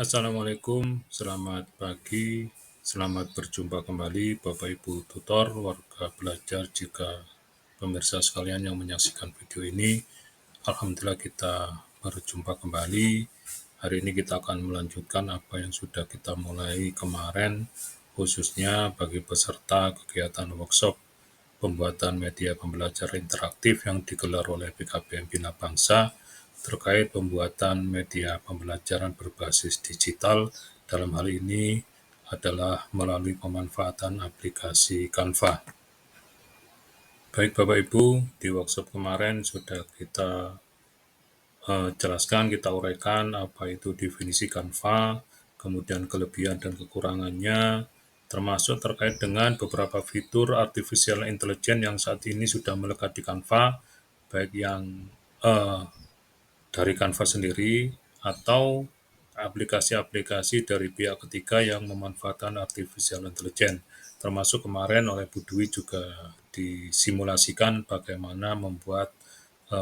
Assalamualaikum, selamat pagi, selamat berjumpa kembali Bapak Ibu tutor, warga belajar, juga pemirsa sekalian yang menyaksikan video ini. Alhamdulillah kita berjumpa kembali. Hari ini kita akan melanjutkan apa yang sudah kita mulai kemarin, khususnya bagi peserta kegiatan workshop pembuatan media pembelajaran interaktif yang digelar oleh BKBM Bina Bangsa terkait pembuatan media pembelajaran berbasis digital. Dalam hal ini adalah melalui pemanfaatan aplikasi Canva. Baik Bapak Ibu, di workshop kemarin sudah kita jelaskan, kita uraikan apa itu definisi Canva, kemudian kelebihan dan kekurangannya, termasuk terkait dengan beberapa fitur artificial intelligence yang saat ini sudah melekat di Canva, baik yang dari Canva sendiri atau aplikasi-aplikasi dari pihak ketiga yang memanfaatkan artificial intelligence. Termasuk kemarin oleh Bu Dwi juga disimulasikan bagaimana membuat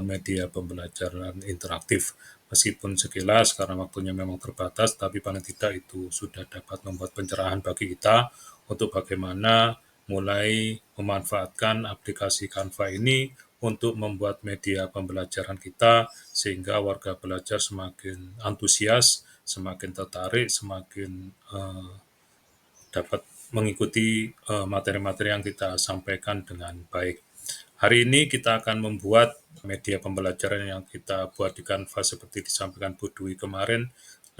media pembelajaran interaktif. Meskipun sekilas karena waktunya memang terbatas, tapi paling tidak itu sudah dapat membuat pencerahan bagi kita untuk bagaimana mulai memanfaatkan aplikasi Canva ini untuk membuat media pembelajaran kita sehingga warga belajar semakin antusias, semakin tertarik, semakin dapat mengikuti materi-materi yang kita sampaikan dengan baik. Hari ini kita akan membuat media pembelajaran yang kita buat di Canva seperti disampaikan Bu Dwi kemarin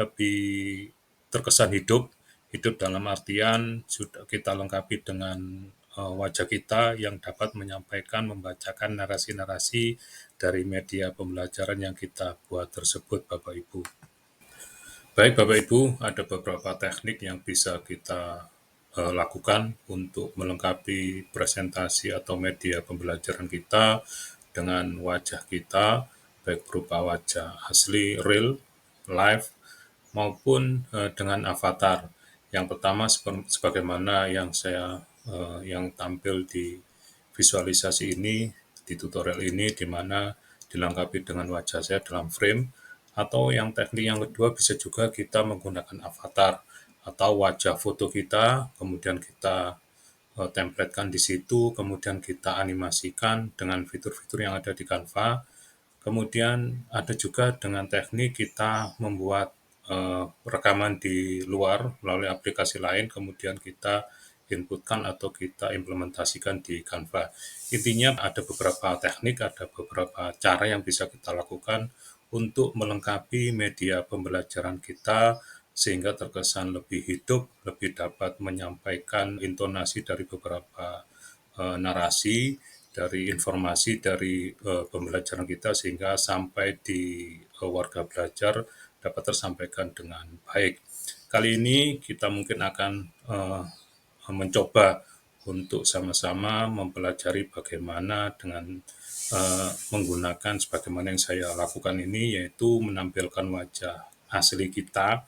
lebih terkesan hidup. Hidup dalam artian sudah kita lengkapi dengan wajah kita yang dapat menyampaikan, membacakan narasi-narasi dari media pembelajaran yang kita buat tersebut, Bapak Ibu. Baik Bapak Ibu, ada beberapa teknik yang bisa kita lakukan untuk melengkapi presentasi atau media pembelajaran kita dengan wajah kita, baik berupa wajah asli, real, live, maupun dengan avatar. Yang pertama sebagaimana yang saya yang tampil di visualisasi ini, di tutorial ini, di mana dilengkapi dengan wajah saya dalam frame, atau yang teknik yang kedua bisa juga kita menggunakan avatar atau wajah foto kita, kemudian kita templatekan di situ, kemudian kita animasikan dengan fitur-fitur yang ada di Canva. Kemudian ada juga dengan teknik kita membuat rekaman di luar melalui aplikasi lain, kemudian kita inputkan atau kita implementasikan di Canva. Intinya ada beberapa teknik, ada beberapa cara yang bisa kita lakukan untuk melengkapi media pembelajaran kita sehingga terkesan lebih hidup, lebih dapat menyampaikan intonasi dari beberapa narasi, dari informasi dari pembelajaran kita sehingga sampai di warga belajar dapat tersampaikan dengan baik. Kali ini kita mungkin akan mencoba untuk sama-sama mempelajari bagaimana dengan menggunakan sebagaimana yang saya lakukan ini, yaitu menampilkan wajah asli kita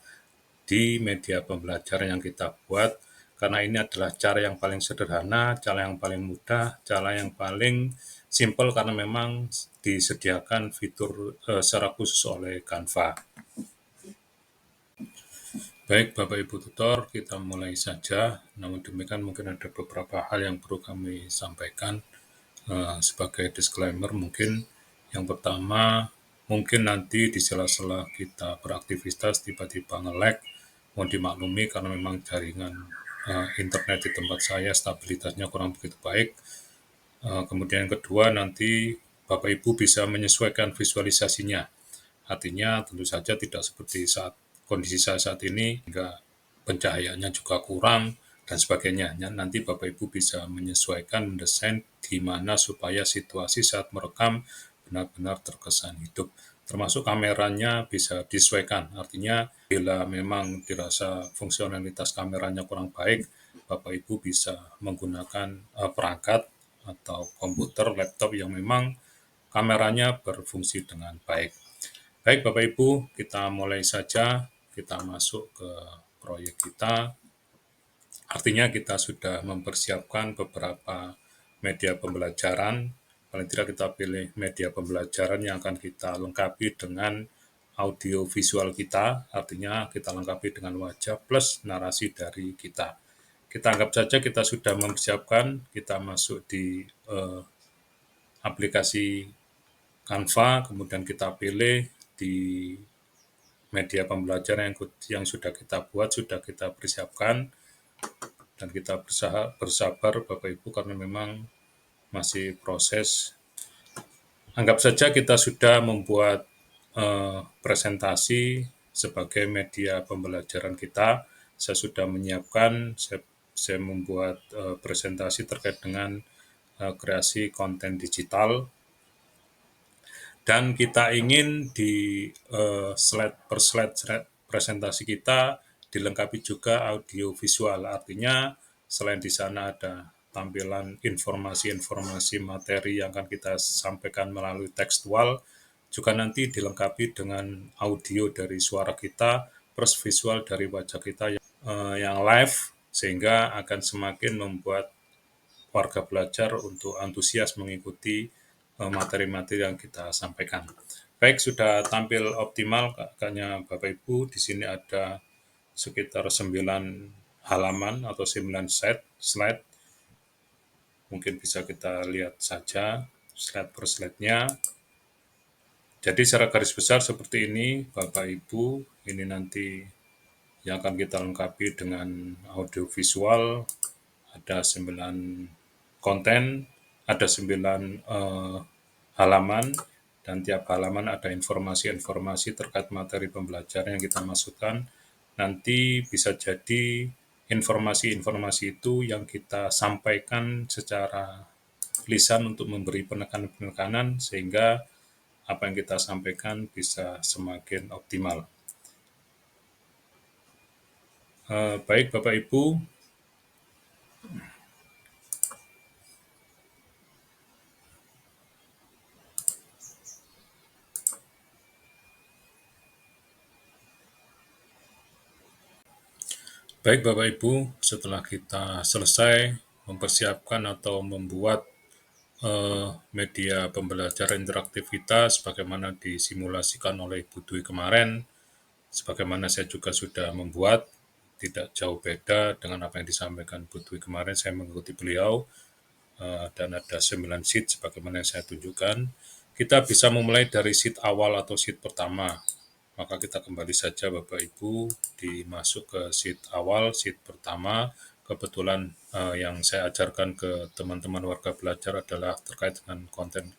di media pembelajaran yang kita buat, karena ini adalah cara yang paling sederhana, cara yang paling mudah, cara yang paling simpel karena memang disediakan fitur secara khusus oleh Canva. Baik Bapak Ibu tutor, kita mulai saja. Namun demikian mungkin ada beberapa hal yang perlu kami sampaikan sebagai disclaimer mungkin. Yang pertama, mungkin nanti di sela-sela kita beraktivitas tiba-tiba nge-lag, mohon dimaklumi karena memang jaringan internet di tempat saya stabilitasnya kurang begitu baik. Kemudian yang kedua, nanti Bapak Ibu bisa menyesuaikan visualisasinya. Artinya tentu saja tidak seperti saat kondisi saya saat ini, hingga pencahayaannya juga kurang dan sebagainya. Nanti Bapak Ibu bisa menyesuaikan, mendesain di mana supaya situasi saat merekam benar-benar terkesan hidup. Termasuk kameranya bisa disesuaikan. Artinya bila memang dirasa fungsionalitas kameranya kurang baik, Bapak Ibu bisa menggunakan perangkat atau komputer, laptop yang memang kameranya berfungsi dengan baik. Baik Bapak Ibu, kita mulai saja, kita masuk ke proyek kita. Artinya kita sudah mempersiapkan beberapa media pembelajaran, paling tidak kita pilih media pembelajaran yang akan kita lengkapi dengan audio visual kita, artinya kita lengkapi dengan wajah plus narasi dari kita. Kita anggap saja kita sudah mempersiapkan, kita masuk di aplikasi Canva, kemudian kita pilih di media pembelajaran yang sudah kita buat, sudah kita persiapkan, dan kita bersabar Bapak Ibu karena memang masih proses. Anggap saja kita sudah membuat presentasi sebagai media pembelajaran kita. Saya sudah menyiapkan, saya membuat presentasi terkait dengan kreasi konten digital, dan kita ingin di slide per slide presentasi kita dilengkapi juga audio visual. Artinya selain di sana ada tampilan informasi-informasi materi yang akan kita sampaikan melalui tekstual, juga nanti dilengkapi dengan audio dari suara kita plus visual dari wajah kita yang live, sehingga akan semakin membuat warga belajar untuk antusias mengikuti materi-materi yang kita sampaikan. Baik, sudah tampil optimal kakaknya Bapak Ibu. Di sini ada sekitar 9 halaman atau 9 slide. Mungkin bisa kita lihat saja slide per slide-nya. Jadi secara garis besar seperti ini Bapak Ibu, ini nanti yang akan kita lengkapi dengan audio visual, ada 9 konten, ada 9 halaman, dan tiap halaman ada informasi-informasi terkait materi pembelajaran yang kita masukkan. Nanti bisa jadi informasi-informasi itu yang kita sampaikan secara lisan untuk memberi penekanan-penekanan sehingga apa yang kita sampaikan bisa semakin optimal. Baik Bapak Ibu, setelah kita selesai mempersiapkan atau membuat media pembelajaran interaktif kita sebagaimana disimulasikan oleh Ibu Dwi kemarin, sebagaimana saya juga sudah membuat, tidak jauh beda dengan apa yang disampaikan Bu Dwi kemarin, saya mengikuti beliau, dan ada 9 sheet sebagaimana yang saya tunjukkan. Kita bisa memulai dari sheet awal atau sheet pertama. Maka kita kembali saja Bapak Ibu, dimasuk ke sheet awal, sheet pertama. Kebetulan yang saya ajarkan ke teman-teman warga belajar adalah terkait dengan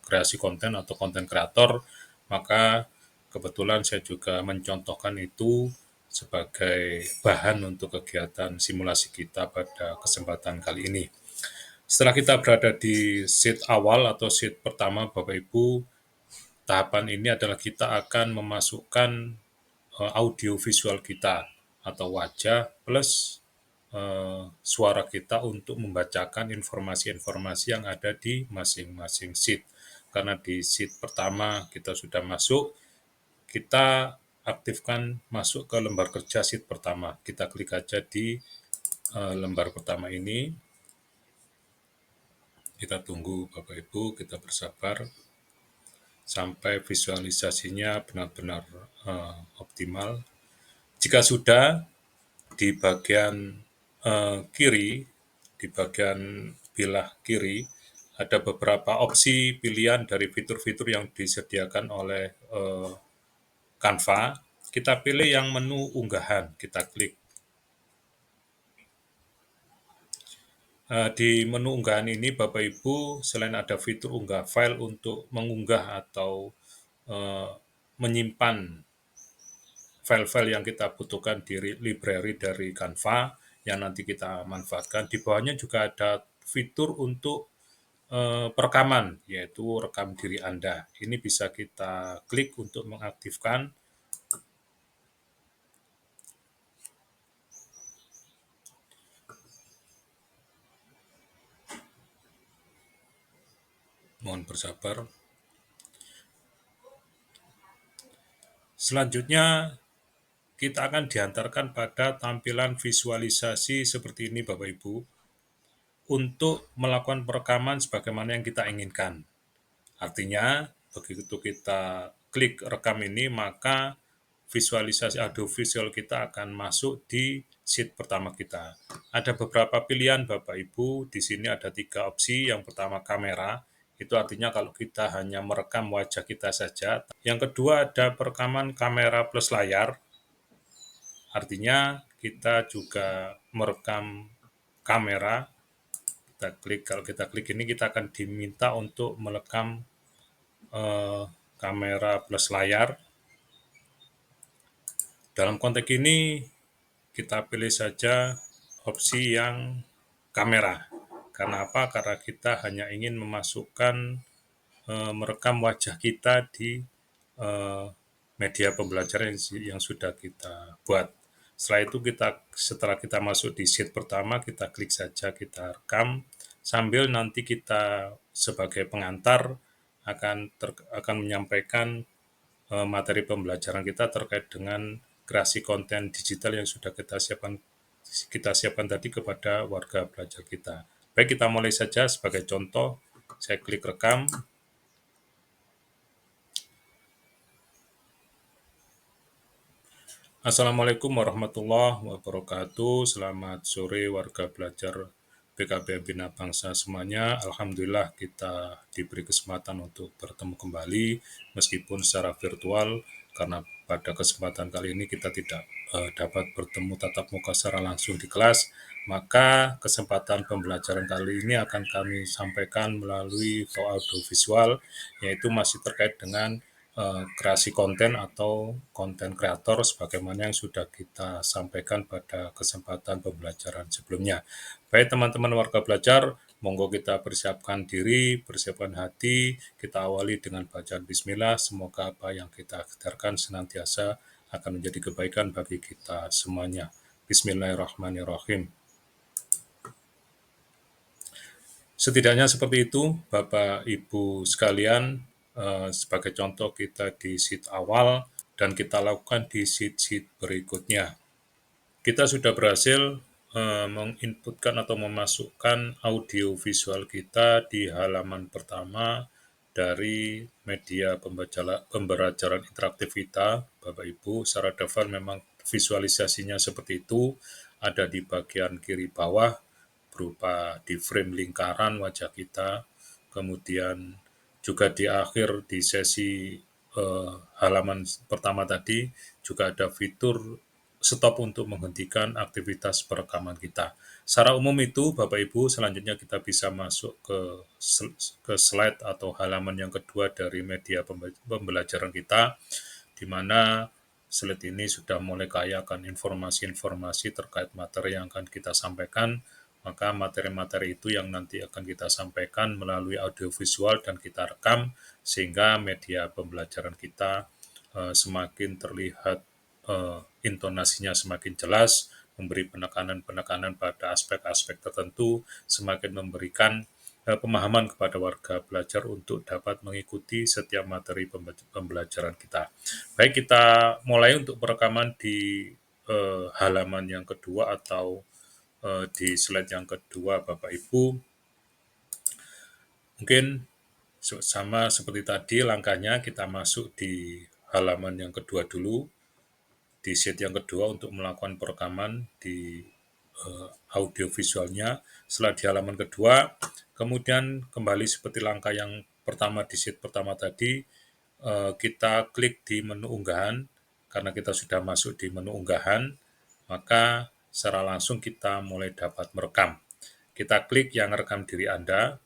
kreasi konten atau konten kreator, maka kebetulan saya juga mencontohkan itu sebagai bahan untuk kegiatan simulasi kita pada kesempatan kali ini. Setelah kita berada di sheet awal atau sheet pertama Bapak Ibu, tahapan ini adalah kita akan memasukkan audio visual kita atau wajah plus suara kita untuk membacakan informasi-informasi yang ada di masing-masing sheet. Karena di sheet pertama kita sudah masuk, kita aktifkan masuk ke lembar kerja sheet pertama. Kita klik aja di lembar pertama ini. Kita tunggu Bapak Ibu, kita bersabar sampai visualisasinya benar-benar optimal. Jika sudah, di bagian kiri, di bagian bilah kiri, ada beberapa opsi pilihan dari fitur-fitur yang disediakan oleh Canva. Kita pilih yang menu unggahan, kita klik. Di menu unggahan ini Bapak Ibu, selain ada fitur unggah file untuk mengunggah atau menyimpan file-file yang kita butuhkan di library dari Canva yang nanti kita manfaatkan. Di bawahnya juga ada fitur untuk perekaman, yaitu rekam diri Anda. Ini bisa kita klik untuk mengaktifkan. Mohon bersabar. Selanjutnya, kita akan diantarkan pada tampilan visualisasi seperti ini Bapak Ibu, untuk melakukan perekaman sebagaimana yang kita inginkan. Artinya, begitu kita klik rekam ini, maka visualisasi audiovisual kita akan masuk di sheet pertama kita. Ada beberapa pilihan Bapak Ibu, di sini ada 3 opsi. Yang pertama kamera, itu artinya kalau kita hanya merekam wajah kita saja. Yang kedua ada perekaman kamera plus layar, artinya kita juga merekam kamera. Kalau kita klik ini kita akan diminta untuk merekam kamera plus layar. Dalam konteks ini kita pilih saja opsi yang kamera. Karena apa? Karena kita hanya ingin memasukkan merekam wajah kita di media pembelajaran yang sudah kita buat. Setelah kita masuk di sheet pertama, kita klik saja, kita rekam sambil nanti kita sebagai pengantar akan menyampaikan materi pembelajaran kita terkait dengan kreasi konten digital yang sudah kita siapkan tadi kepada warga belajar kita. Baik, kita mulai saja. Sebagai contoh, saya klik rekam. Assalamualaikum warahmatullahi wabarakatuh. Selamat sore warga belajar PKBM Bina Bangsa semuanya. Alhamdulillah kita diberi kesempatan untuk bertemu kembali meskipun secara virtual, karena pada kesempatan kali ini kita tidak dapat bertemu tatap muka secara langsung di kelas. Maka kesempatan pembelajaran kali ini akan kami sampaikan melalui audio visual, yaitu masih terkait dengan kreasi konten atau konten kreator sebagaimana yang sudah kita sampaikan pada kesempatan pembelajaran sebelumnya. Baik teman-teman warga belajar, monggo kita persiapkan diri, persiapkan hati, kita awali dengan bacaan bismillah. Semoga apa yang kita ajarkan senantiasa akan menjadi kebaikan bagi kita semuanya. Bismillahirrahmanirrahim. Setidaknya seperti itu, Bapak Ibu sekalian, sebagai contoh kita di sheet awal dan kita lakukan di sheet-sheet berikutnya. Kita sudah berhasil menginputkan atau memasukkan audio visual kita di halaman pertama dari media pembelajaran interaktif kita, Bapak Ibu. Secara default memang visualisasinya seperti itu, ada di bagian kiri bawah, berupa di frame lingkaran wajah kita, kemudian juga di akhir di sesi halaman pertama tadi juga ada fitur stop untuk menghentikan aktivitas perekaman kita. Secara umum itu Bapak Ibu, selanjutnya kita bisa masuk ke slide atau halaman yang kedua dari media pembelajaran kita, di mana slide ini sudah mulai kaya akan informasi-informasi terkait materi yang akan kita sampaikan. Maka materi-materi itu yang nanti akan kita sampaikan melalui audiovisual dan kita rekam, sehingga media pembelajaran kita semakin terlihat intonasinya semakin jelas, memberi penekanan-penekanan pada aspek-aspek tertentu, semakin memberikan pemahaman kepada warga belajar untuk dapat mengikuti setiap materi pembelajaran kita. Baik, kita mulai untuk perekaman di halaman yang kedua atau di slide yang kedua, Bapak Ibu. Mungkin sama seperti tadi langkahnya, kita masuk di halaman yang kedua dulu, di sheet yang kedua untuk melakukan perekaman di audio visualnya. Setelah di halaman kedua, kemudian kembali seperti langkah yang pertama di sheet pertama tadi, kita klik di menu unggahan. Karena kita sudah masuk di menu unggahan, maka secara langsung kita mulai dapat merekam. Kita klik yang rekam diri Anda.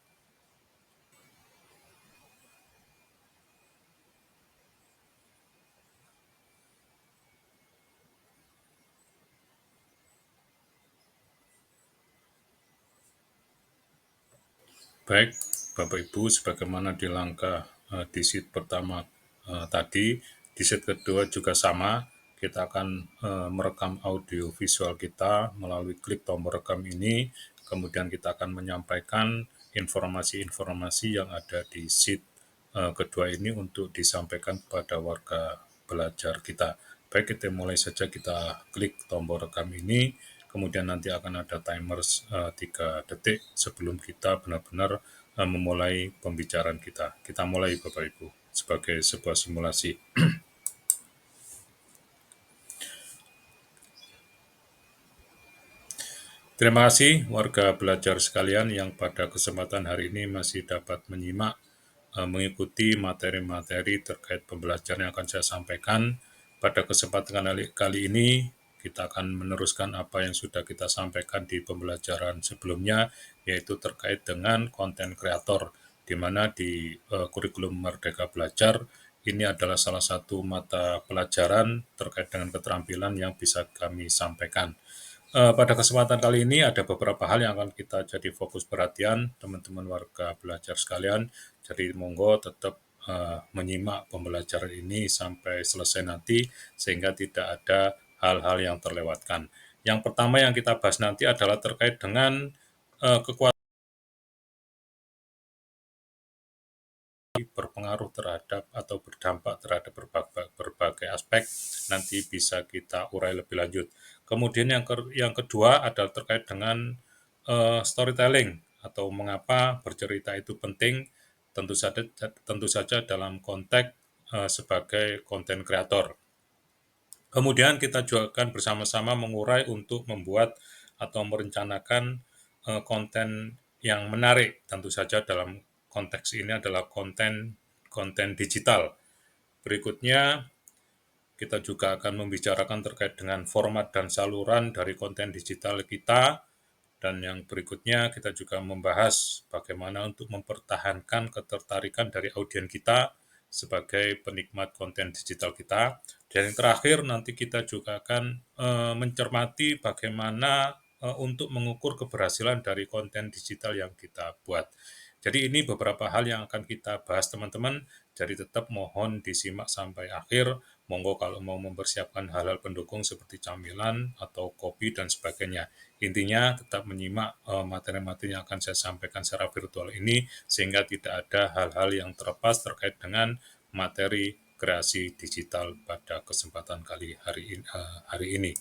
Baik, Bapak Ibu, sebagaimana di langkah di sheet pertama tadi, di sheet kedua juga sama. Kita akan merekam audio visual kita melalui klik tombol rekam ini, kemudian kita akan menyampaikan informasi-informasi yang ada di sheet kedua ini untuk disampaikan kepada warga belajar kita. Baik, kita mulai saja, kita klik tombol rekam ini, kemudian nanti akan ada timer 3 detik sebelum kita benar-benar memulai pembicaraan kita. Kita mulai Bapak Ibu sebagai sebuah simulasi. Terima kasih warga belajar sekalian yang pada kesempatan hari ini masih dapat menyimak, mengikuti materi-materi terkait pembelajaran yang akan saya sampaikan. Pada kesempatan kali ini, kita akan meneruskan apa yang sudah kita sampaikan di pembelajaran sebelumnya, yaitu terkait dengan konten kreator, di mana di kurikulum Merdeka Belajar, ini adalah salah satu mata pelajaran terkait dengan keterampilan yang bisa kami sampaikan. Pada kesempatan kali ini ada beberapa hal yang akan kita jadi fokus perhatian teman-teman warga belajar sekalian. Jadi monggo tetap menyimak pembelajaran ini sampai selesai nanti sehingga tidak ada hal-hal yang terlewatkan. Yang pertama yang kita bahas nanti adalah terkait dengan kekuatan berpengaruh terhadap atau berdampak terhadap berbagai aspek, nanti bisa kita urai lebih lanjut. Kemudian yang kedua adalah terkait dengan storytelling atau mengapa bercerita itu penting, tentu saja dalam konteks sebagai konten kreator. Kemudian kita juga akan bersama-sama mengurai untuk membuat atau merencanakan konten yang menarik. Tentu saja dalam konteks ini adalah konten digital. Berikutnya, kita juga akan membicarakan terkait dengan format dan saluran dari konten digital kita. Dan yang berikutnya, kita juga membahas bagaimana untuk mempertahankan ketertarikan dari audiens kita sebagai penikmat konten digital kita. Dan yang terakhir, nanti kita juga akan mencermati bagaimana untuk mengukur keberhasilan dari konten digital yang kita buat. Jadi ini beberapa hal yang akan kita bahas teman-teman, jadi tetap mohon disimak sampai akhir. Monggo kalau mau mempersiapkan hal-hal pendukung seperti camilan atau kopi dan sebagainya. Intinya tetap menyimak materi-materi yang akan saya sampaikan secara virtual ini sehingga tidak ada hal-hal yang terlepas terkait dengan materi kreasi digital pada kesempatan hari ini.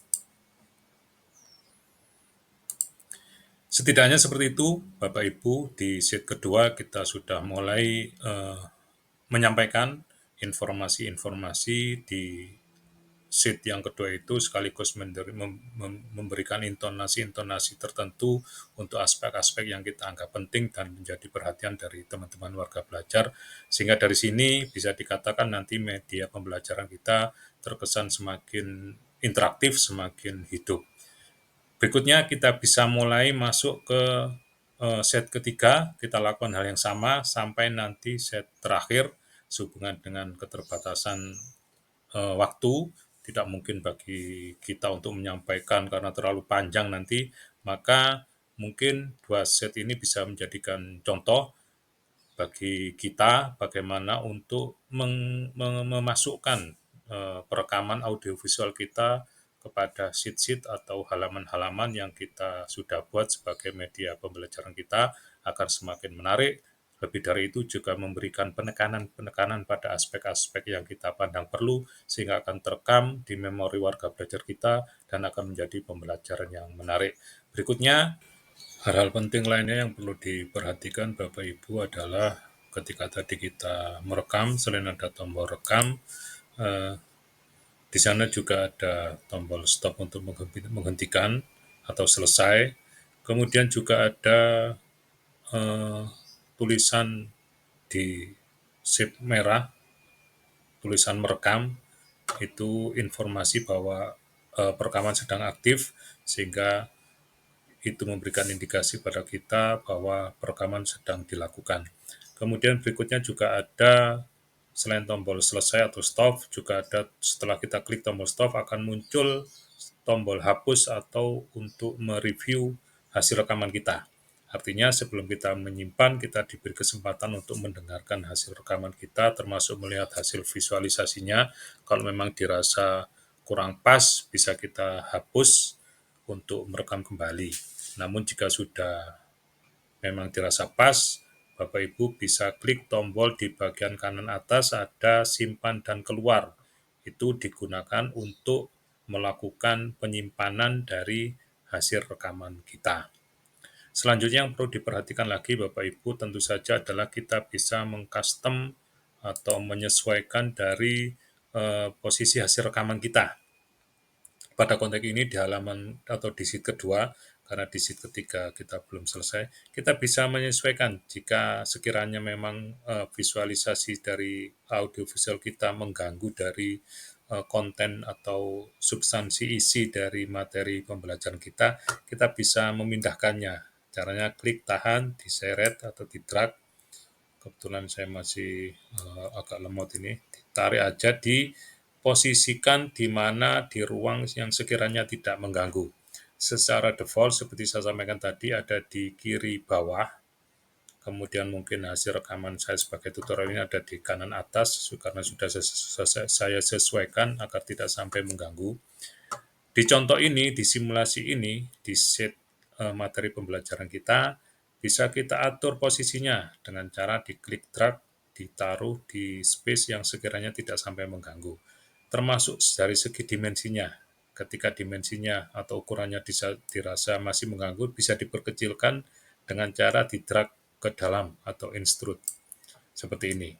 Setidaknya seperti itu, Bapak Ibu, di set kedua kita sudah mulai menyampaikan informasi-informasi di sheet yang kedua itu sekaligus memberikan intonasi-intonasi tertentu untuk aspek-aspek yang kita anggap penting dan menjadi perhatian dari teman-teman warga belajar, sehingga dari sini bisa dikatakan nanti media pembelajaran kita terkesan semakin interaktif, semakin hidup. Berikutnya kita bisa mulai masuk ke set ketiga, kita lakukan hal yang sama sampai nanti set terakhir sehubungan dengan keterbatasan waktu, tidak mungkin bagi kita untuk menyampaikan karena terlalu panjang nanti, maka mungkin 2 set ini bisa menjadikan contoh bagi kita bagaimana untuk memasukkan perekaman audiovisual kita kepada sheet-sheet atau halaman-halaman yang kita sudah buat sebagai media pembelajaran kita agar semakin menarik. Lebih dari itu juga memberikan penekanan-penekanan pada aspek-aspek yang kita pandang perlu sehingga akan terekam di memori warga belajar kita dan akan menjadi pembelajaran yang menarik. Berikutnya, hal-hal penting lainnya yang perlu diperhatikan Bapak Ibu adalah ketika tadi kita merekam, selain ada tombol rekam, di sana juga ada tombol stop untuk menghentikan atau selesai. Kemudian juga ada tulisan di sip merah, tulisan merekam, itu informasi bahwa perekaman sedang aktif, sehingga itu memberikan indikasi pada kita bahwa perekaman sedang dilakukan. Kemudian berikutnya juga ada selain tombol selesai atau stop, juga ada setelah kita klik tombol stop akan muncul tombol hapus atau untuk mereview hasil rekaman kita. Artinya sebelum kita menyimpan, kita diberi kesempatan untuk mendengarkan hasil rekaman kita, termasuk melihat hasil visualisasinya. Kalau memang dirasa kurang pas, bisa kita hapus untuk merekam kembali. Namun jika sudah memang dirasa pas, Bapak Ibu bisa klik tombol di bagian kanan atas ada simpan dan keluar. Itu digunakan untuk melakukan penyimpanan dari hasil rekaman kita. Selanjutnya yang perlu diperhatikan lagi Bapak Ibu tentu saja adalah kita bisa mengcustom atau menyesuaikan dari posisi hasil rekaman kita. Pada konteks ini di halaman atau di sheet kedua, karena di sheet ketiga kita belum selesai, kita bisa menyesuaikan jika sekiranya memang visualisasi dari audiovisual kita mengganggu dari konten atau substansi isi dari materi pembelajaran kita, kita bisa memindahkannya. Caranya klik tahan, diseret atau di drag. Kebetulan saya masih agak lemot ini, ditarik aja, diposisikan di mana di ruang yang sekiranya tidak mengganggu. Secara default seperti saya sampaikan tadi ada di kiri bawah, kemudian mungkin hasil rekaman saya sebagai tutorial ini ada di kanan atas karena sudah saya sesuaikan agar tidak sampai mengganggu. Di contoh ini, di simulasi ini, di set materi pembelajaran kita, bisa kita atur posisinya dengan cara diklik drag, ditaruh di space yang sekiranya tidak sampai mengganggu. Termasuk dari segi dimensinya. Ketika dimensinya atau ukurannya dirasa masih mengganggu, bisa diperkecilkan dengan cara di drag ke dalam atau extrude. Seperti ini.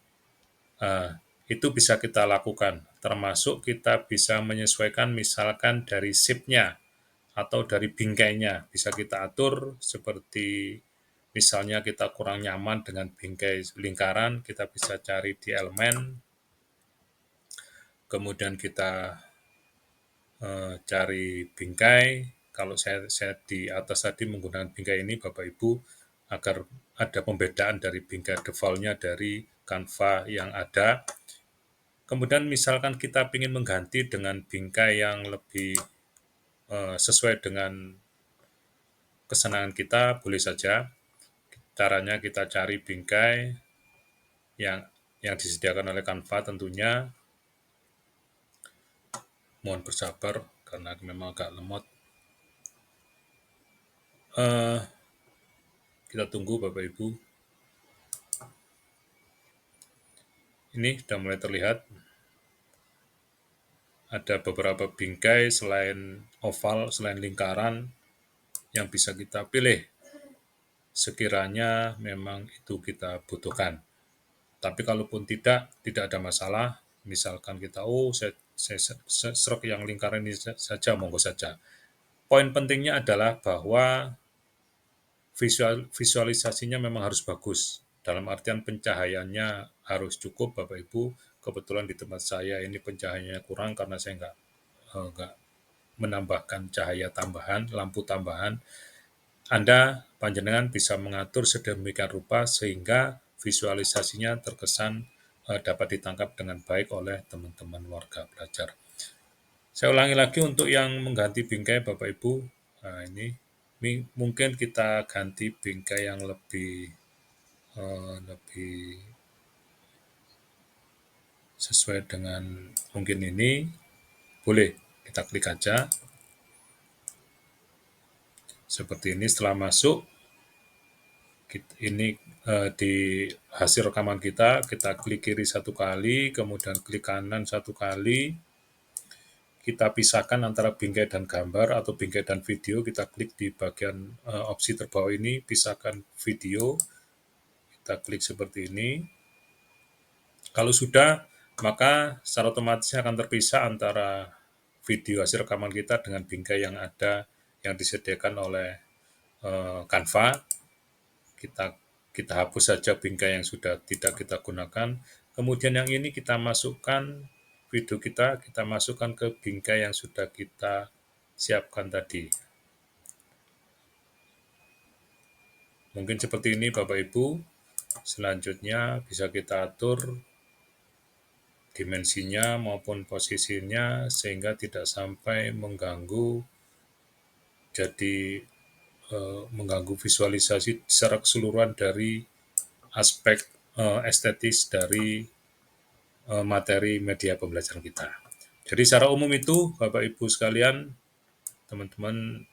Itu bisa kita lakukan, termasuk kita bisa menyesuaikan misalkan dari shape-nya atau dari bingkainya, bisa kita atur seperti misalnya kita kurang nyaman dengan bingkai lingkaran, kita bisa cari di elemen, kemudian kita cari bingkai. Kalau saya di atas tadi menggunakan bingkai ini, Bapak Ibu, agar ada pembedaan dari bingkai default-nya dari Canva yang ada. Kemudian misalkan kita ingin mengganti dengan bingkai yang lebih sesuai dengan kesenangan kita, boleh saja. Caranya kita cari bingkai yang disediakan oleh Canva tentunya. Mohon bersabar karena memang agak lemot. Kita tunggu Bapak Ibu. Ini sudah mulai terlihat. Ada beberapa bingkai selain oval, selain lingkaran yang bisa kita pilih sekiranya memang itu kita butuhkan. Tapi kalaupun tidak ada masalah. Misalkan kita, saya serok yang lingkaran ini saja, monggo saja. Poin pentingnya adalah bahwa visualisasinya memang harus bagus. Dalam artian pencahayaannya harus cukup, Bapak Ibu. Kebetulan di tempat saya ini pencahayaannya kurang karena saya nggak menambahkan cahaya tambahan, lampu tambahan. Anda, panjenengan bisa mengatur sedemikian rupa sehingga visualisasinya terkesan dapat ditangkap dengan baik oleh teman-teman warga belajar. Saya ulangi lagi untuk yang mengganti bingkai Bapak Ibu. Nah, ini mungkin kita ganti bingkai yang lebih sesuai dengan mungkin ini. Boleh, kita klik aja. Seperti ini, setelah masuk, ini di hasil rekaman kita klik kiri satu kali, kemudian klik kanan satu kali, kita pisahkan antara bingkai dan gambar atau bingkai dan video, kita klik di bagian opsi terbawah ini, pisahkan video, kita klik seperti ini. Kalau sudah, maka secara otomatis akan terpisah antara video hasil rekaman kita dengan bingkai yang ada, yang disediakan oleh Canva. Kita hapus saja bingkai yang sudah tidak kita gunakan. Kemudian yang ini kita masukkan video kita masukkan ke bingkai yang sudah kita siapkan tadi. Mungkin seperti ini Bapak Ibu. Selanjutnya bisa kita atur dimensinya maupun posisinya sehingga tidak sampai mengganggu, jadi mengganggu visualisasi secara keseluruhan dari aspek estetis dari materi media pembelajaran kita. Jadi secara umum itu Bapak Ibu sekalian, teman-teman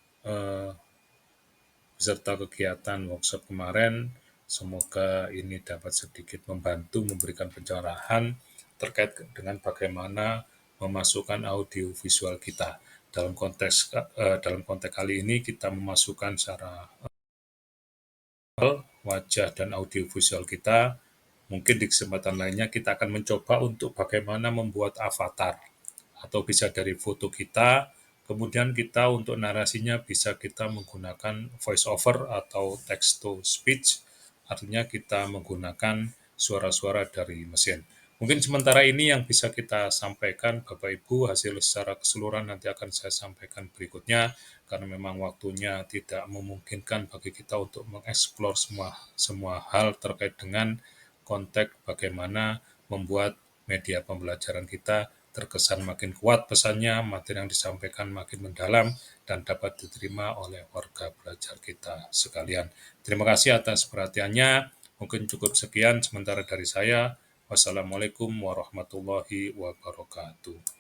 peserta kegiatan workshop kemarin, semoga ini dapat sedikit membantu memberikan pencerahan terkait dengan bagaimana memasukkan audio visual kita. Dalam konteks kali ini kita memasukkan secara wajah dan audio visual kita. Mungkin di kesempatan lainnya kita akan mencoba untuk bagaimana membuat avatar, atau bisa dari foto kita, Kemudian kita untuk narasinya bisa kita menggunakan voice over atau text to speech, artinya kita menggunakan suara-suara dari mesin. Mungkin sementara ini yang bisa kita sampaikan Bapak Ibu, hasil secara keseluruhan nanti akan saya sampaikan berikutnya, karena memang waktunya tidak memungkinkan bagi kita untuk mengeksplor semua hal terkait dengan konteks bagaimana membuat media pembelajaran kita terkesan makin kuat pesannya, materi yang disampaikan makin mendalam, dan dapat diterima oleh warga belajar kita sekalian. Terima kasih atas perhatiannya. Mungkin cukup sekian sementara dari saya. Wassalamualaikum warahmatullahi wabarakatuh.